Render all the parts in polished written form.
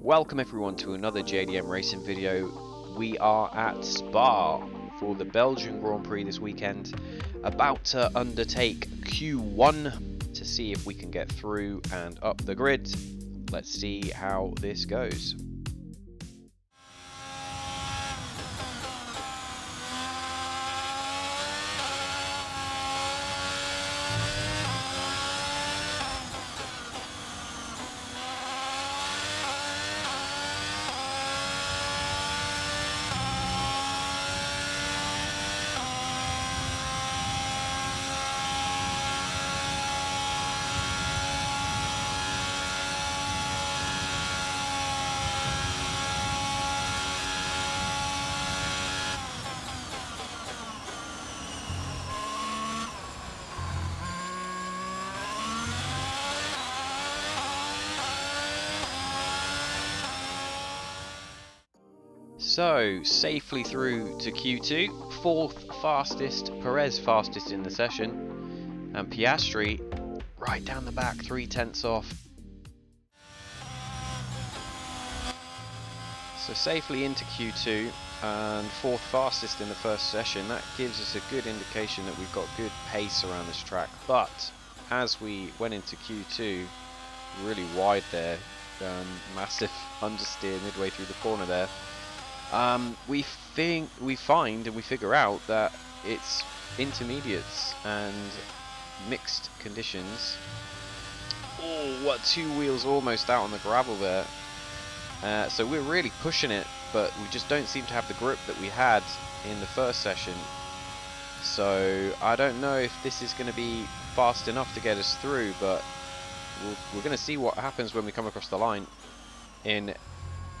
Welcome everyone to another JDM racing video. We are at Spa for the Belgian Grand Prix this weekend, about to undertake Q1 to see if we can get through and up the grid. Let's see how this goes. So, safely through to Q2, fourth fastest, Perez fastest in the session, and Piastri right down the back, 3/10 off. So safely into Q2 and fourth fastest in the first session. That gives us a good indication that we've got good pace around this track, but as we went into Q2, really wide there, massive understeer midway through the corner there. We figure out that it's intermediates and mixed conditions. Oh, what, two wheels almost out on the gravel there. So we're really pushing it, but we just don't seem to have the grip that we had in the first session. So I don't know if this is going to be fast enough to get us through, but we're going to see what happens when we come across the line in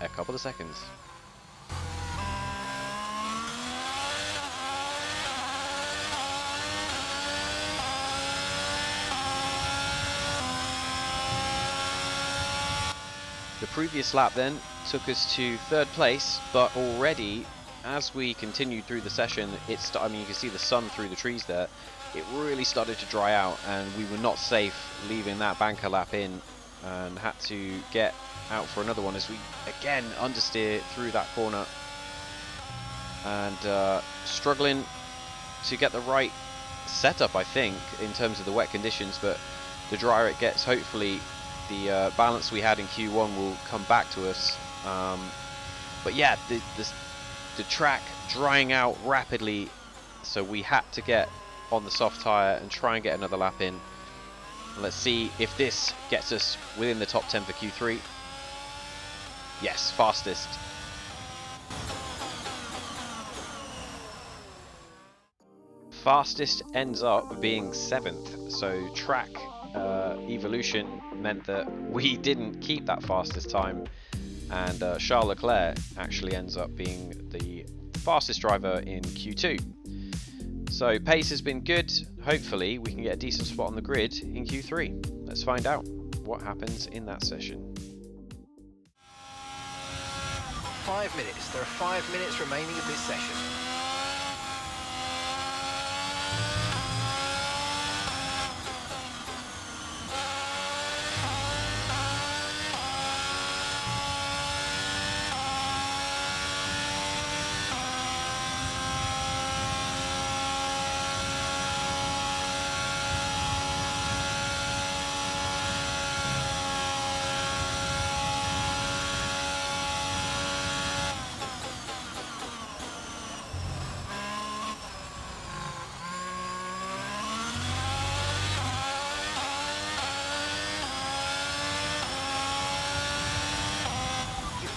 a couple of seconds. The previous lap then took us to third place, but already as we continued through the session, you can see the sun through the trees there. It really started to dry out, and we were not safe leaving that banker lap in, and had to get out for another one as we again understeer through that corner, and struggling to get the right setup, I think, in terms of the wet conditions. But the drier it gets, hopefully the balance we had in Q1 will come back to us. But yeah, the track drying out rapidly, so we had to get on the soft tyre and try and get another lap in. Let's see if this gets us within the top 10 for Q3. Yes, fastest. Fastest ends up being 7th, so track evolution meant that we didn't keep that fastest time, and Charles Leclerc actually ends up being the fastest driver in Q2. So pace has been good. Hopefully we can get a decent spot on the grid in Q3. Let's find out what happens in that session. 5 minutes. There are 5 minutes remaining of this session.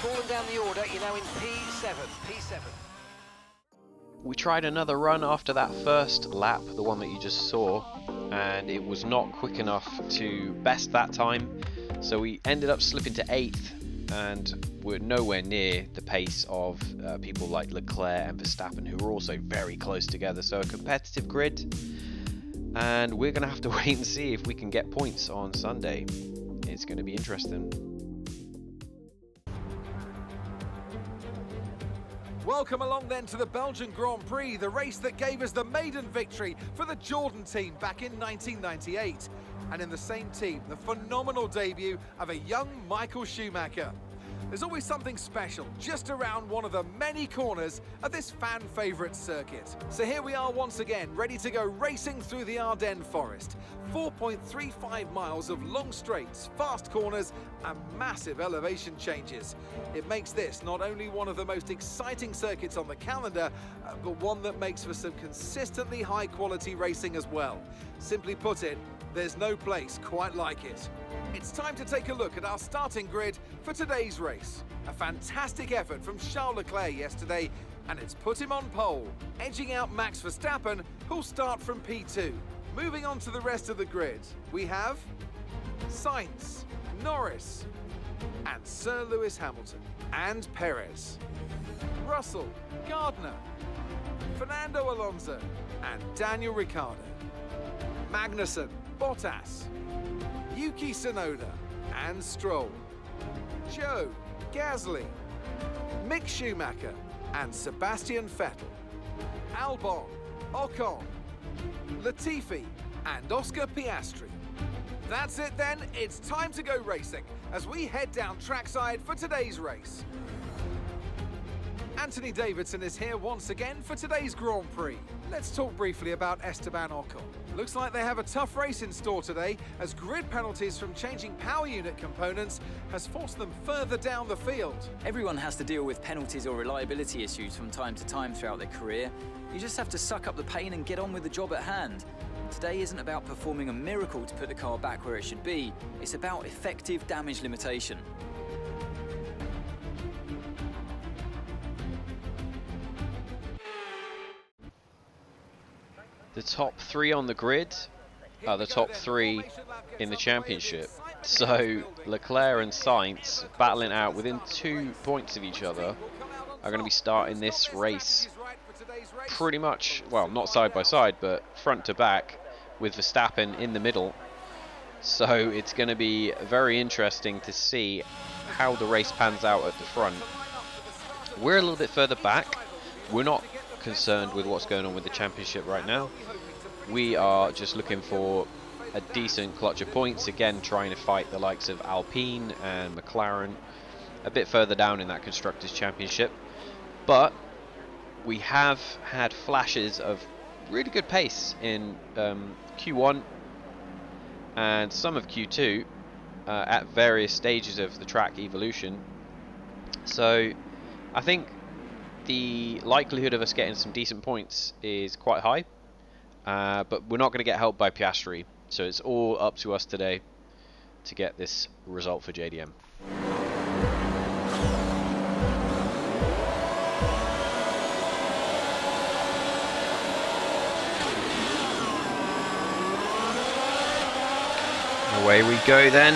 Fallen down the order, you're now in P7. We tried another run after that first lap, the one that you just saw, and it was not quick enough to best that time, so we ended up slipping to 8th, and we're nowhere near the pace of people like Leclerc and Verstappen, who are also very close together. So a competitive grid, and we're going to have to wait and see if we can get points on Sunday. It's going to be interesting. Welcome along then to the Belgian Grand Prix, the race that gave us the maiden victory for the Jordan team back in 1998. And in the same team, the phenomenal debut of a young Michael Schumacher. There's always something special just around one of the many corners of this fan favourite circuit. So here we are once again, ready to go racing through the Ardennes forest. 4.35 miles of long straights, fast corners and massive elevation changes. It makes this not only one of the most exciting circuits on the calendar, but one that makes for some consistently high quality racing as well. Simply put it, there's no place quite like it. It's time to take a look at our starting grid for today's race. A fantastic effort from Charles Leclerc yesterday, and it's put him on pole, edging out Max Verstappen, who'll start from P2. Moving on to the rest of the grid, we have Sainz, Norris, and Sir Lewis Hamilton, and Perez, Russell, Gardner, Fernando Alonso, and Daniel Ricciardo, Magnussen, Bottas, Yuki Tsunoda and Stroll, Joe, Gasly, Mick Schumacher and Sebastian Vettel, Albon, Ocon, Latifi and Oscar Piastri. That's it then, it's time to go racing as we head down trackside for today's race. Anthony Davidson is here once again for today's Grand Prix. Let's talk briefly about Esteban Ocon. Looks like they have a tough race in store today, as grid penalties from changing power unit components has forced them further down the field. Everyone has to deal with penalties or reliability issues from time to time throughout their career. You just have to suck up the pain and get on with the job at hand. Today isn't about performing a miracle to put the car back where it should be. It's about effective damage limitation. The top three on the grid are the top three in the championship. So Leclerc and Sainz, battling out within 2 points of each other, are going to be starting this race pretty much, well, not side by side, but front to back, with Verstappen in the middle. So it's going to be very interesting to see how the race pans out at the front. We're a little bit further back. We're not concerned with what's going on with the championship right now. We are just looking for a decent clutch of points, again trying to fight the likes of Alpine and McLaren a bit further down in that Constructors' Championship. But we have had flashes of really good pace in Q1 and some of Q2 at various stages of the track evolution. So I think the likelihood of us getting some decent points is quite high, but we're not going to get helped by Piastri, so it's all up to us today to get this result for JDM. Away we go then.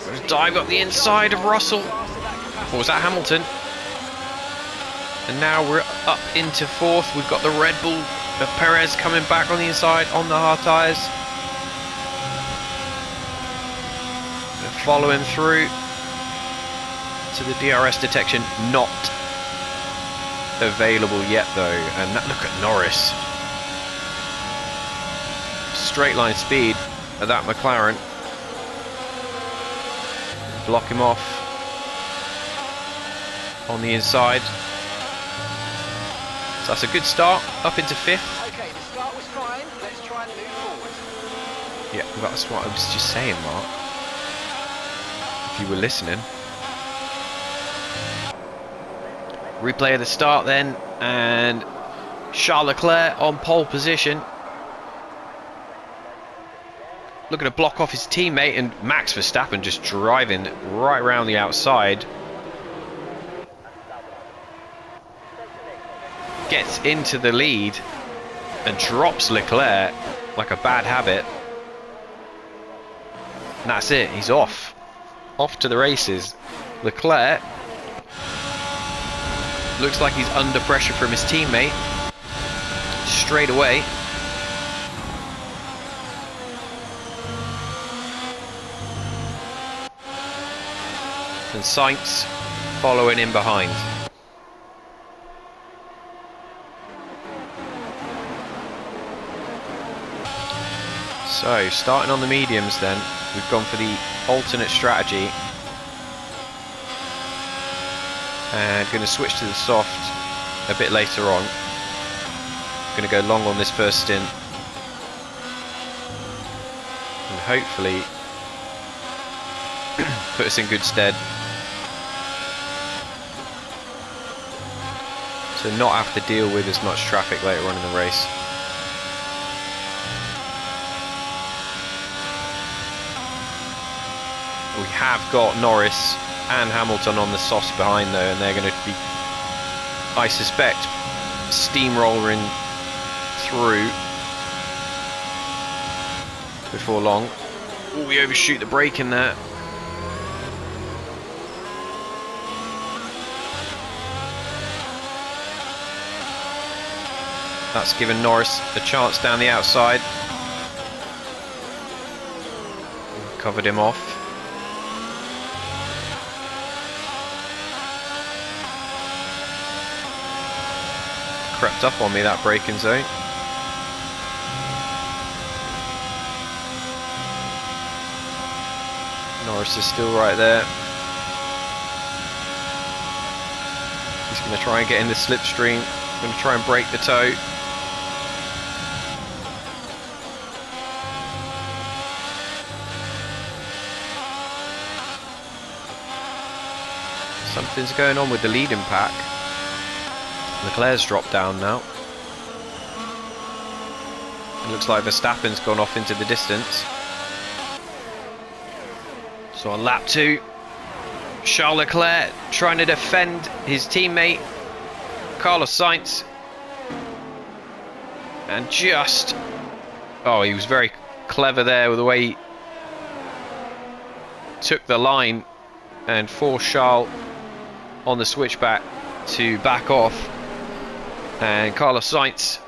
We're gonna dive up the inside of Russell. Or was that Hamilton? And now we're up into fourth. We've got the Red Bull of Perez coming back on the inside on the hard tyres. Follow him through to the DRS detection. Not available yet though. And that, look at Norris. Straight line speed of that McLaren. Block him off on the inside. So that's a good start, up into fifth. Okay, the start was fine. Let's try and move forward. Yeah, that's what I was just saying, Mark. If you were listening. Replay of the start then, and Charles Leclerc on pole position. Looking to block off his teammate, and Max Verstappen just driving right around the outside. Gets into the lead and drops Leclerc like a bad habit. And that's it, he's off. Off to the races. Leclerc looks like he's under pressure from his teammate. Straight away. And Sainz following in behind. So So, starting on the mediums then, we've gone for the alternate strategy. And going to switch to the soft a bit later on. Going to go long on this first stint. And hopefully put us in good stead to not have to deal with as much traffic later on in the race. We have got Norris and Hamilton on the softs behind though, and they're going to be, I suspect, steamrolling through before long. Oh, we overshoot the brake in there. That's given Norris a chance down the outside. Covered him off. Crept up on me, that braking zone. Norris is still right there. He's going to try and get in the slipstream. Going to try and break the toe. Something's going on with the leading pack. Leclerc's dropped down now. It looks like Verstappen's gone off into the distance. So on lap 2, Charles Leclerc trying to defend his teammate Carlos Sainz. And just... oh, he was very clever there with the way he took the line and forced Charles on the switchback to back off. And Carlos Sainz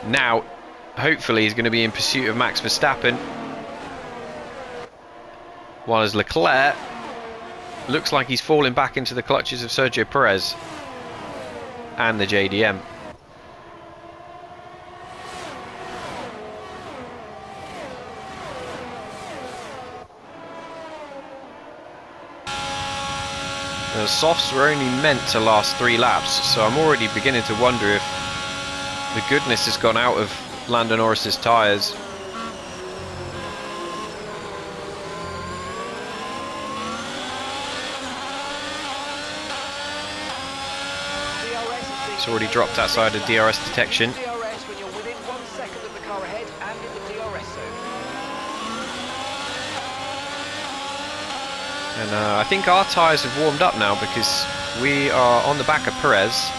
now hopefully is going to be in pursuit of Max Verstappen, while as Leclerc looks like he's falling back into the clutches of Sergio Perez and the JDM. The softs were only meant to last 3 laps, so I'm already beginning to wonder if the goodness has gone out of Lando Norris's tyres. It's already dropped outside of DRS detection. When you're within 1 second of the car ahead and in the DRS zone. And I think our tyres have warmed up now because we are on the back of Perez.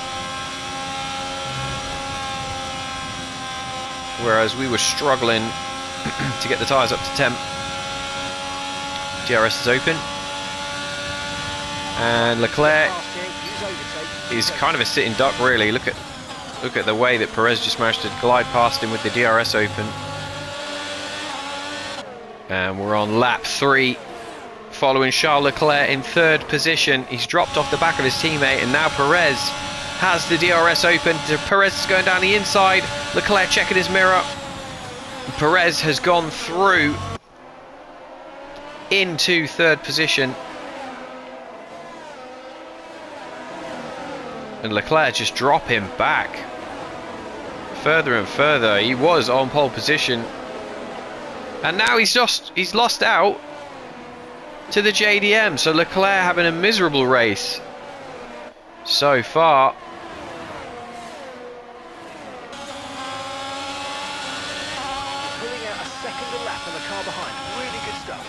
Whereas we were struggling to get the tyres up to temp. DRS is open. And Leclerc is kind of a sitting duck really. Look at the way that Perez just managed to glide past him with the DRS open. And we're on lap 3. Following Charles Leclerc in 3rd position. He's dropped off the back of his teammate, and now Perez has the DRS open. Perez is going down the inside. Leclerc checking his mirror. Perez has gone through into 3rd position. And Leclerc just drop him back further and further. He was on pole position, and now he's lost out to the JDM. So Leclerc having a miserable race so far. Pulling out a second a lap on the car behind. Really good stuff.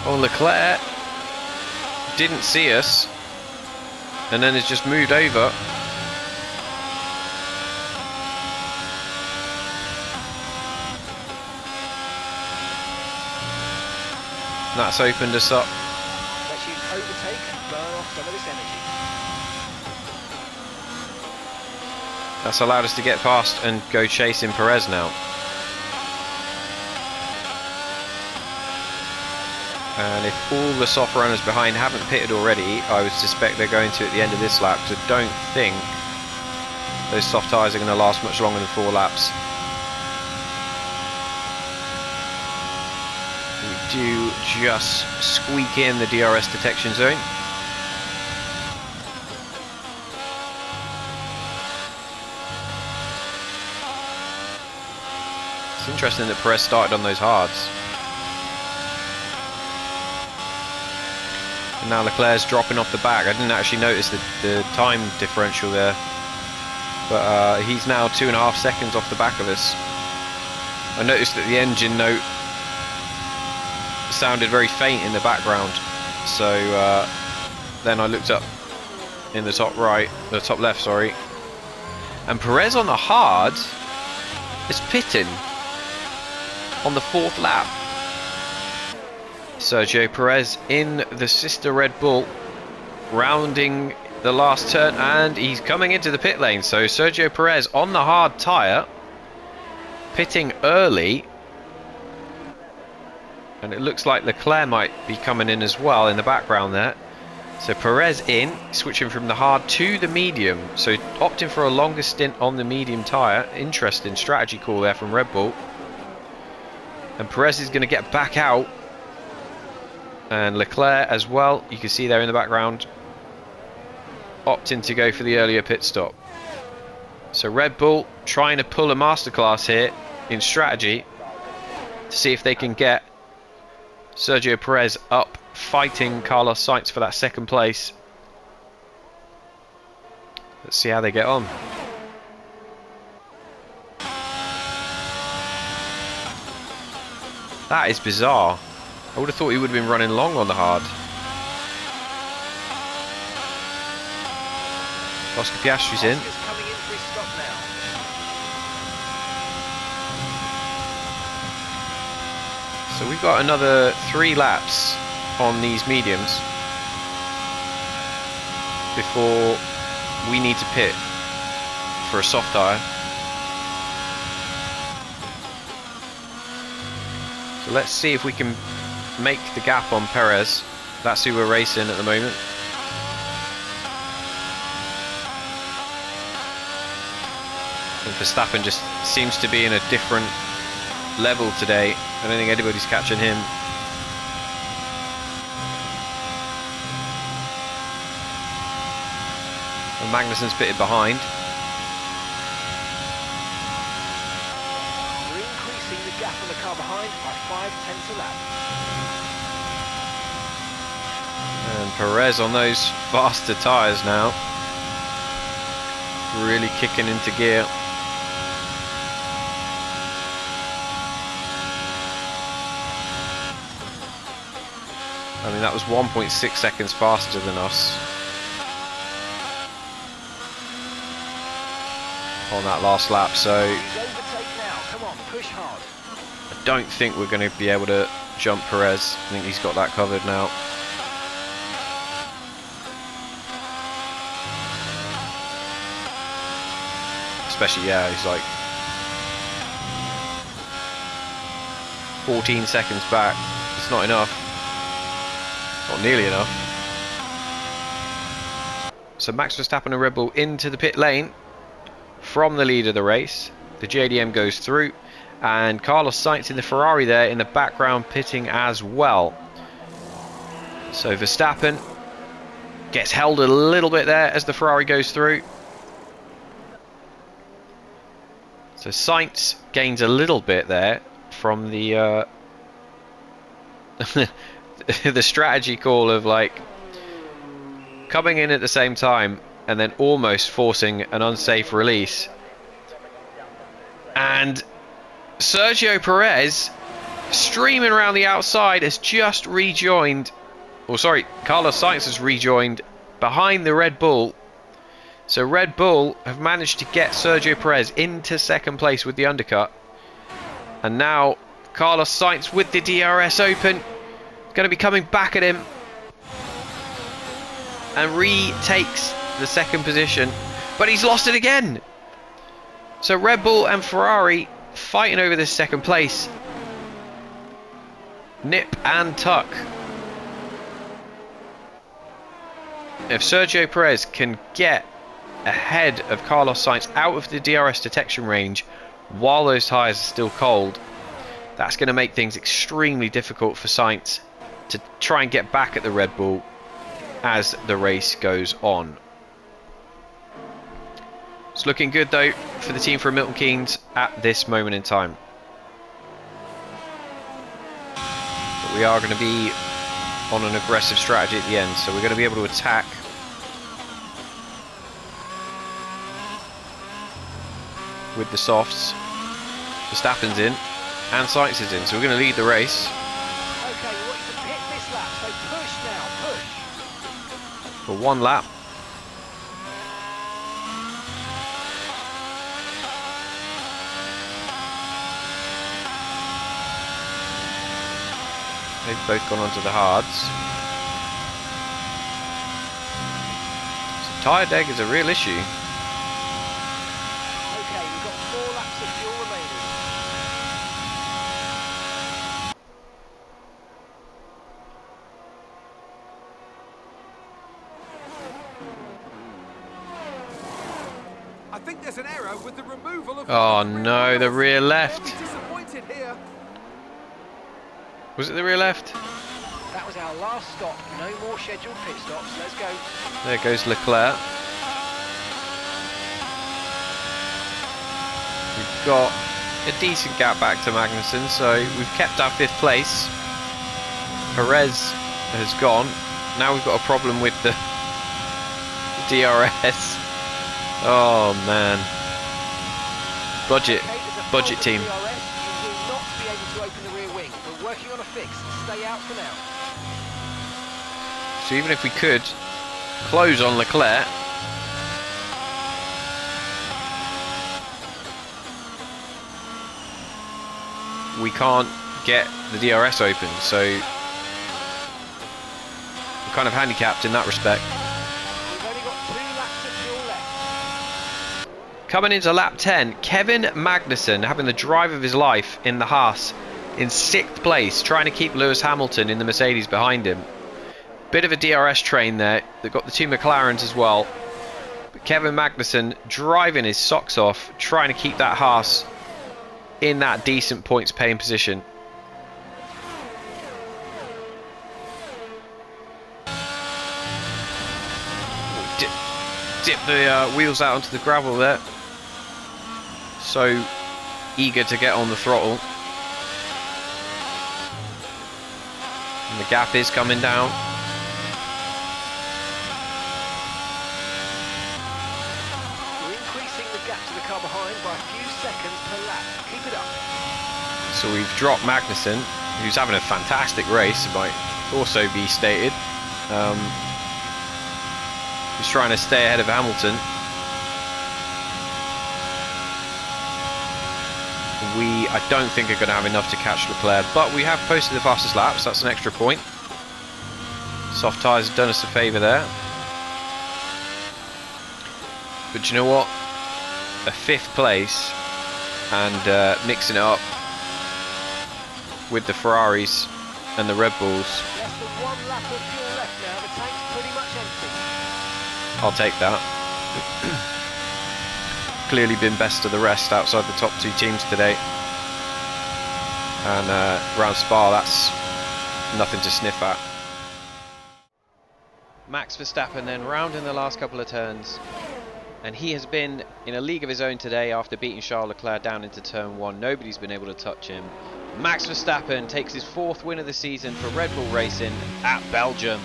Oh, Leclerc didn't see us and then has just moved over. That's opened us up. Let's you overtake and burn off some of this energy. That's allowed us to get past and go chasing Perez now. And if all the soft runners behind haven't pitted already, I would suspect they're going to at the end of this lap, because I don't think those soft tyres are going to last much longer than 4 laps. We do just squeak in the DRS detection zone. It's interesting that Perez started on those hards. And now Leclerc's dropping off the back. I didn't actually notice the time differential there. But he's now 2.5 seconds off the back of us. I noticed that the engine note sounded very faint in the background. So then I looked up in the top right, the top left, sorry. And Perez on the hard is pitting on the 4th lap. Sergio Perez in the sister Red Bull, rounding the last turn, and he's coming into the pit lane. So Sergio Perez on the hard tyre, pitting early, and it looks like Leclerc might be coming in as well in the background there. So Perez in, switching from the hard to the medium, so opting for a longer stint on the medium tyre. Interesting strategy call there from Red Bull. And Perez is going to get back out, and Leclerc as well, you can see there in the background, opting to go for the earlier pit stop. So Red Bull trying to pull a masterclass here in strategy to see if they can get Sergio Perez up, fighting Carlos Sainz for that 2nd place. Let's see how they get on. That is bizarre. I would have thought he would have been running long on the hard. Oscar Piastri's in. So we've got another 3 laps on these mediums before we need to pit for a soft tyre. So let's see if we can make the gap on Perez. That's who we're racing at the moment. And Verstappen just seems to be in a different level today. I don't think anybody's catching him. And Magnussen's pitted behind. We're increasing the gap on the car behind by 0.5 a lap. And Perez on those faster tyres now, really kicking into gear. I mean, that was 1.6 seconds faster than us on that last lap, so He's overtake now. Come on, push hard. I don't think we're going to be able to jump Perez. I think he's got that covered now. Especially, yeah, he's like 14 seconds back. It's not enough. Not nearly enough. So Max Verstappen and Red Bull into the pit lane from the lead of the race. The JDM goes through, and Carlos Sainz in the Ferrari there in the background pitting as well. So Verstappen gets held a little bit there as the Ferrari goes through. So Sainz gains a little bit there from the the strategy call of like coming in at the same time and then almost forcing an unsafe release. And Sergio Perez, streaming around the outside, has just rejoined, or sorry, Carlos Sainz has rejoined behind the Red Bull. So Red Bull have managed to get Sergio Perez into 2nd place with the undercut. And now Carlos Sainz with the DRS open, going to be coming back at him, and retakes the 2nd position, but he's lost it again. So Red Bull and Ferrari fighting over this 2nd place, nip and tuck. If Sergio Perez can get ahead of Carlos Sainz out of the DRS detection range while those tyres are still cold, that's going to make things extremely difficult for Sainz to try and get back at the Red Bull as the race goes on. It's looking good though for the team from Milton Keynes at this moment in time. But we are going to be on an aggressive strategy at the end, so we're going to be able to attack with the softs. Verstappen's in and Sainz is in, so we're going to lead the race. Okay, we want you to pit this lap, so push now, push. For one lap. They've both gone onto the hards. So tyre deg is a real issue. Okay, we've got 4 laps of fuel remaining. I think there's an error with the removal of... Oh no, the rear left. Disappointed here. Was it the rear left? That was our last stop. No more scheduled pit stops. Let's go. There goes Leclerc. We've got a decent gap back to Magnussen, so we've kept our 5th place. Perez has gone. Now we've got a problem with the DRS. Oh man. Budget team. You will not be able to open the rear wing. We're working on a fix. Stay out for now. So even if we could close on Leclerc, we can't get the DRS open, so we're kind of handicapped in that respect. We've only got 2 laps of fuel left. Coming into lap 10, Kevin Magnussen having the drive of his life in the Haas in 6th place, trying to keep Lewis Hamilton in the Mercedes behind him. Bit of a DRS train there. They've got the 2 McLarens as well. But Kevin Magnussen driving his socks off, trying to keep that Haas in that decent points paying position. Dip the wheels out onto the gravel there. So eager to get on the throttle. And the gap is coming down. We're increasing the gap to the car behind by a few seconds per lap. Keep it up. So we've dropped Magnussen, who's having a fantastic race, it might also be stated. He's trying to stay ahead of Hamilton. I don't think are going to have enough to catch Leclerc, but we have posted the fastest lap, so that's an extra point. Soft tyres have done us a favour there. But you know what? A 5th place and mixing it up with the Ferraris and the Red Bulls. Less than 1 lap of fuel left now. The tank's pretty much empty. I'll take that. Clearly been best of the rest outside the top 2 teams today. And around Spa, that's nothing to sniff at. Max Verstappen then round in the last couple of turns. And he has been in a league of his own today after beating Charles Leclerc down into turn 1. Nobody's been able to touch him. Max Verstappen takes his 4th win of the season for Red Bull Racing at Belgium.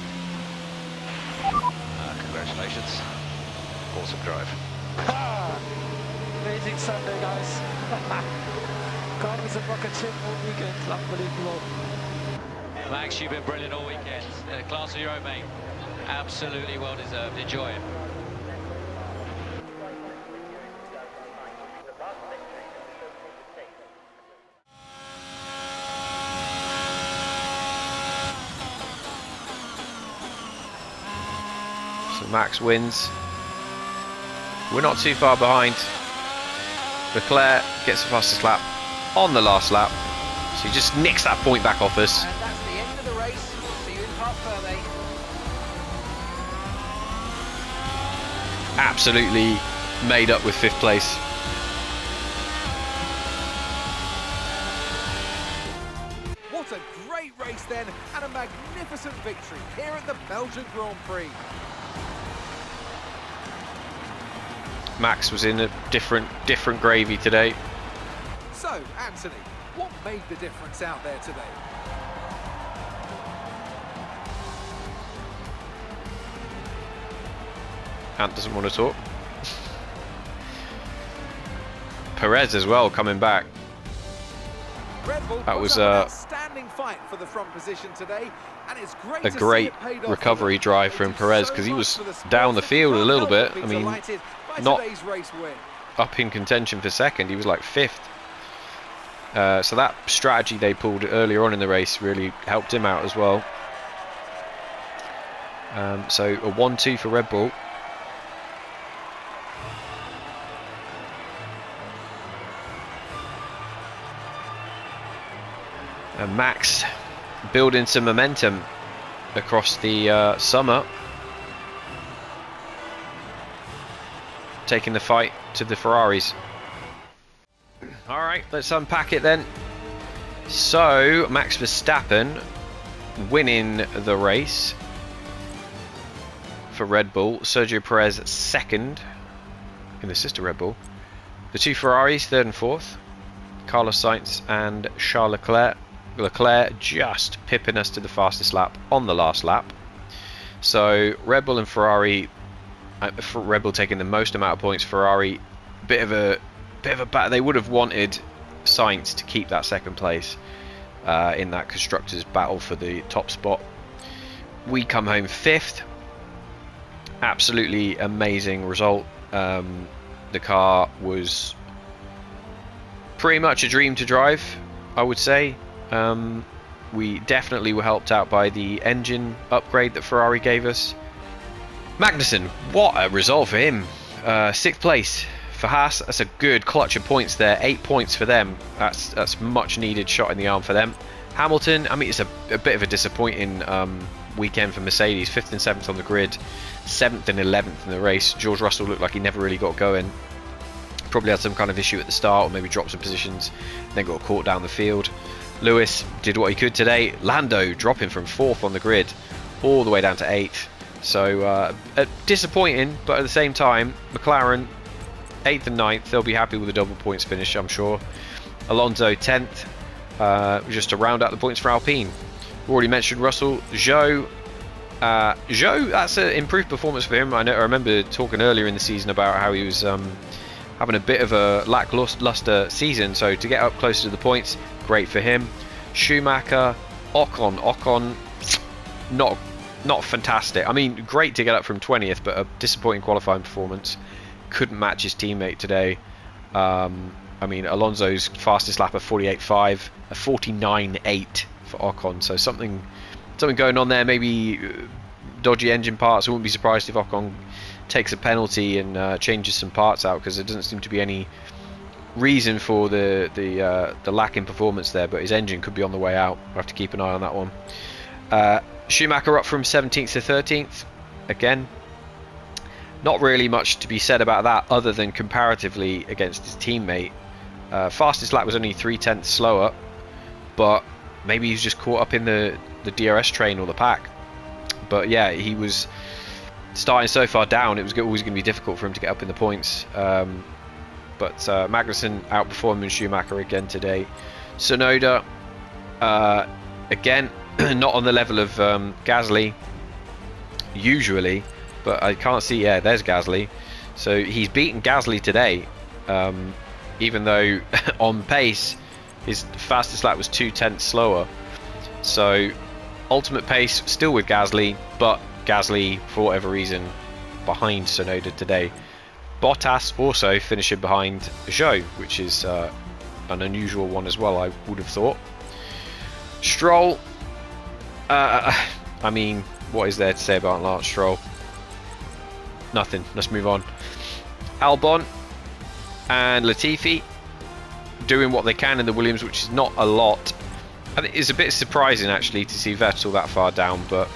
Congratulations. Awesome drive. Amazing Sunday, guys. Car was a rocket ship all weekend. Unbelievable. Max, you've been brilliant all weekend. In a class of your own, mate. Absolutely well deserved. Enjoy it. So Max wins. We're not too far behind. Leclerc gets the fastest lap on the last lap. So he just nicks that point back off us. And that's the end of the race. We'll see you in Parc Fermé. absolutely made up with 5th place. What a great race then, and a magnificent victory here at the Belgian Grand Prix. Max was in a different gravy today. So, Anthony, what made the difference out there today? Ant doesn't want to talk. Perez as well coming back. Red Bull That was an outstanding fight for the front position today, and it's great a to great see it paid off recovery for them. drive They from do Perez so because he much was for the sport. down the field a Can't little help bit. but I be mean, delighted by not today's race win. up in contention for 2nd. He was like 5th. So that strategy they pulled earlier on in the race really helped him out as well. So a 1-2 for Red Bull. And Max building some momentum across the summer, taking the fight to the Ferraris. Alright, let's unpack it then. So, Max Verstappen winning the race for Red Bull. Sergio Perez 2nd in the sister Red Bull. The 2 Ferraris 3rd and 4th. Carlos Sainz and Charles Leclerc. Leclerc just pipping us to the fastest lap on the last lap. So Red Bull and Ferrari, Red Bull taking the most amount of points. Ferrari, bit of a battle. They would have wanted Sainz to keep that 2nd place in that constructors battle for the top spot. We come home 5th. Absolutely amazing result. The car was pretty much a dream to drive, I would say. We definitely were helped out by the engine upgrade that Ferrari gave us. Magnussen, what a result for him. 6th place for Haas. That's a good clutch of points there. 8 points for them. That's much needed shot in the arm for them. Hamilton, I mean, it's a bit of a disappointing weekend for Mercedes. 5th and 7th on the grid, 7th and 11th in the race. George Russell looked like he never really got going. Probably had some kind of issue at the start, or maybe dropped some positions, then got caught down the field. Lewis did what he could today. Lando dropping from 4th on the grid all the way down to 8th. So disappointing, but at the same time, McLaren 8th and 9th. They'll be happy with a double points finish, I'm sure. Alonso 10th, just to round out the points for Alpine. We already mentioned Russell. Zhou, that's an improved performance for him. I remember talking earlier in the season about how he was having a bit of a lackluster season, so to get up closer to the points, great for him. Schumacher, Ocon, not fantastic. I mean, great to get up from 20th, but a disappointing qualifying performance. Couldn't match his teammate today. I mean, Alonso's fastest lap of 48.5, a 49.8 for Ocon. So something going on there. Maybe dodgy engine parts. I wouldn't be surprised if Ocon takes a penalty and changes some parts out, because there doesn't seem to be any reason for the lack in performance there. But his engine could be on the way out. We'll have to keep an eye on that one. Schumacher up from 17th to 13th. Again, not really much to be said about that other than comparatively against his teammate. Fastest lap was only 0.3 slower, but maybe he's just caught up in the DRS train or the pack. But yeah, he was starting so far down, it was always going to be difficult for him to get up in the points. But Magnussen outperforming Schumacher again today. Tsunoda, again, not on the level of Gasly usually, but I can't see. Yeah, there's Gasly. So he's beaten Gasly today, even though on pace his fastest lap was 0.2 slower. So ultimate pace still with Gasly, but Gasly for whatever reason behind Tsunoda today. Bottas also finishing behind Zhou, which is an unusual one as well, I would have thought. Stroll, I mean, what is there to say about Lance Stroll? Nothing. Let's move on. Albon and Latifi doing what they can in the Williams, which is not a lot. And it is a bit surprising actually to see Vettel that far down, but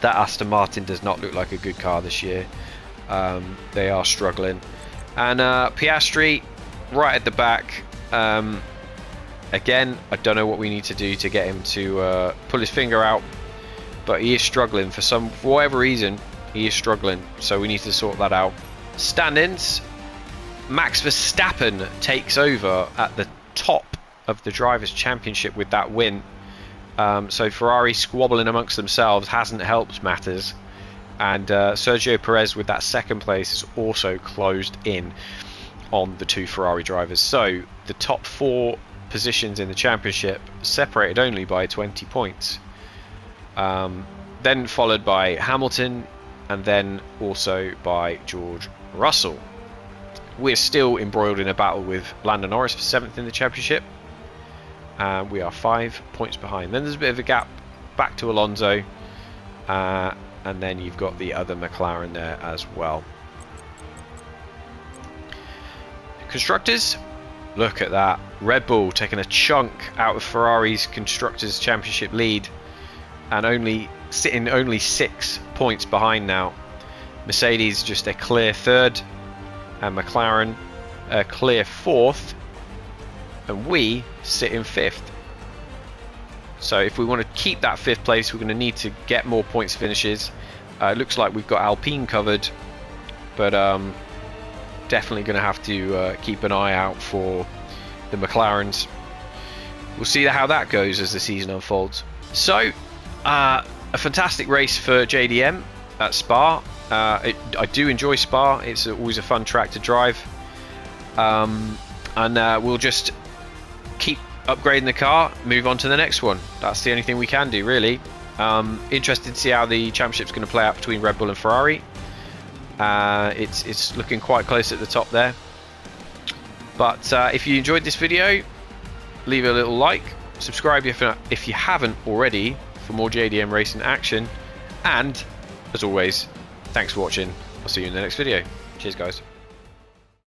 that Aston Martin does not look like a good car this year. They are struggling. And Piastri right at the back. Again, I don't know what we need to do to get him to pull his finger out, but he is struggling for whatever reason. He is struggling, so we need to sort that out. Standings: Max Verstappen takes over at the top of the Drivers' Championship with that win. So Ferrari squabbling amongst themselves hasn't helped matters, and Sergio Perez with that second place is also closed in on the 2 Ferrari drivers. So the top 4 positions in the championship separated only by 20 points, then followed by Hamilton, and then also by George Russell. We're still embroiled in a battle with Lando Norris for 7th in the championship, and we are 5 points behind. Then there's a bit of a gap back to Alonso, and then you've got the other McLaren there as well. Constructors, look at that. Red Bull taking a chunk out of Ferrari's Constructors' Championship lead, and sitting only 6 points behind now. Mercedes just a clear 3rd, and McLaren a clear 4th, and we sit in 5th. So if we want to keep that 5th place, we're going to need to get more points finishes. It looks like we've got Alpine covered, but definitely going to have to keep an eye out for the McLarens. We'll see how that goes as the season unfolds. So a fantastic race for JDM at Spa. I do enjoy Spa. It's always a fun track to drive, and we'll just keep upgrading the car, move on to the next one. That's the only thing we can do, really. Interested to see how the championship's going to play out between Red Bull and Ferrari. It's looking quite close at the top there. But if you enjoyed this video, leave a little like, subscribe if you haven't already for more JDM racing action, and as always, thanks for watching. I'll see you in the next video. Cheers, guys.